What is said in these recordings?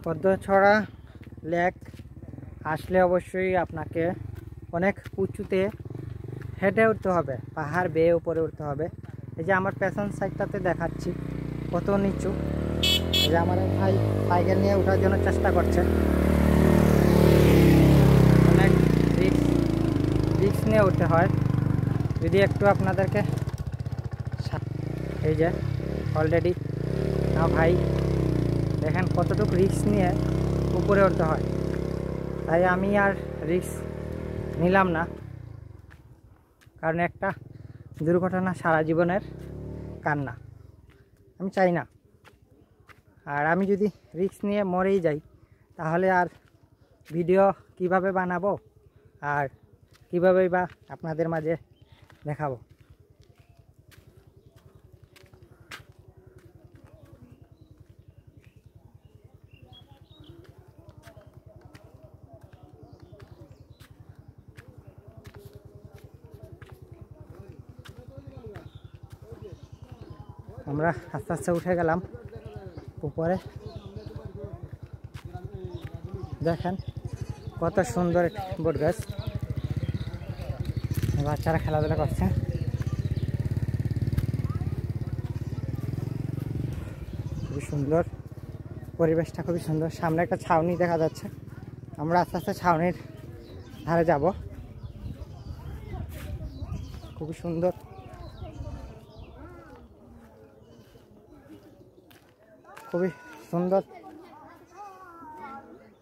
পদ্মছড়া lake আসলে অবশ্যই আপনাকে অনেক উঁচুতে হেঁটে উঠতে হবে, পাহাড় বেয়ে উপরে উঠতে হবে। এই যে আমার পেছন সাইডটাতে দেখাচ্ছি কত নিচু। এই যে আমার ভাই সাইকেল নিয়ে ওঠার জন্য চেষ্টা করছে। অনেক রিস্ক নিয়ে উঠতে হয়। যদি একটু আপনাদেরকে, এই যে অলরেডি ভাই দেখেন কতটুকু রিস্ক নিয়ে উপরে উঠতে হয়, তাই আমি আর রিস্ক নিলাম না, কারণ একটা দুর্ঘটনা সারা জীবনের কান্না আমি চাই না। আর আমি যদি রিস্ক নিয়ে মরেই যাই তাহলে আর ভিডিও কিভাবে বানাবো আর কিভাবেই বা আপনাদের মাঝে দেখাবো। আমরা আস্তে আস্তে উঠে গেলাম উপরে। দেখেন কত সুন্দর বট গাছ, বাচ্চারা খেলাধুলা করছে। খুবই সুন্দর পরিবেশটা, খুবই সুন্দর। সামনে একটা ছাউনি দেখা যাচ্ছে, আমরা আস্তে আস্তে ছাউনির ধারে যাব। খুবই সুন্দর, খুবই সুন্দর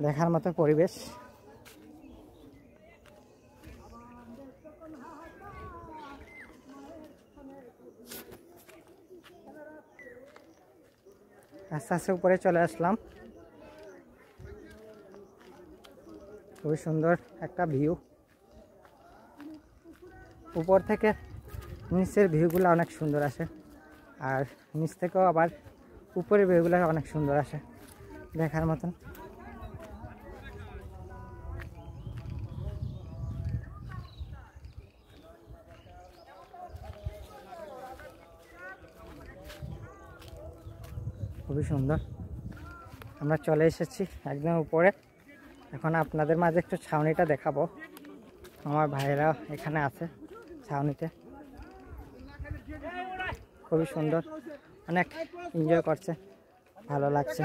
দেখার মতো পরিবেশ। আস্তে আস্তে উপরে চলে আসলাম। খুবই সুন্দর একটা ভিউ। উপর থেকে নিচের ভিউগুলো অনেক সুন্দর আসে, আর নিচ থেকেও আবার উপরের ভিউগুলো অনেক সুন্দর আসে দেখার মতন। খুবই সুন্দর। আমরা চলে এসেছি একদম উপরে। এখন আপনাদের মাঝে একটু ছাউনিটা দেখাবো। আমার ভাইয়েরা এখানে আছে ছাউনিতে, খুবই সুন্দর, অনেক এনজয় করছে, ভালো লাগছে।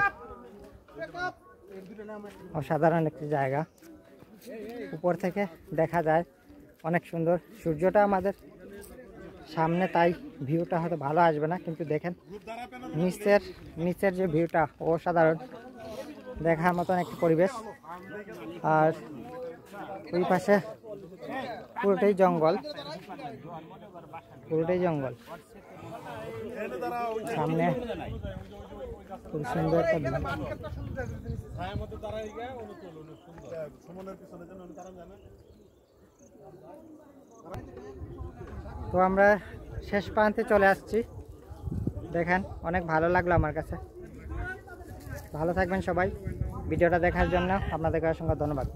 অসাধারণ একটি জায়গা, উপর থেকে দেখা যায় অনেক সুন্দর। সূর্যটা আমাদের সামনে, তাই ভিউটা হয়তো ভালো আসবে না, কিন্তু দেখেন নিচের যে ভিউটা অসাধারণ দেখার মতন একটি পরিবেশ। আর ওই পাশে পুরোটাই জঙ্গল, পুরোটাই জঙ্গল। সামনে খুব সুন্দর একটা ভিউ। তো আমরা শেষ প্রান্তে চলে আসছি। দেখেন অনেক ভালো লাগলো আমার কাছে। ভালো থাকবেন সবাই। ভিডিওটা দেখার জন্য আপনাদেরকে অসংখ্য ধন্যবাদ।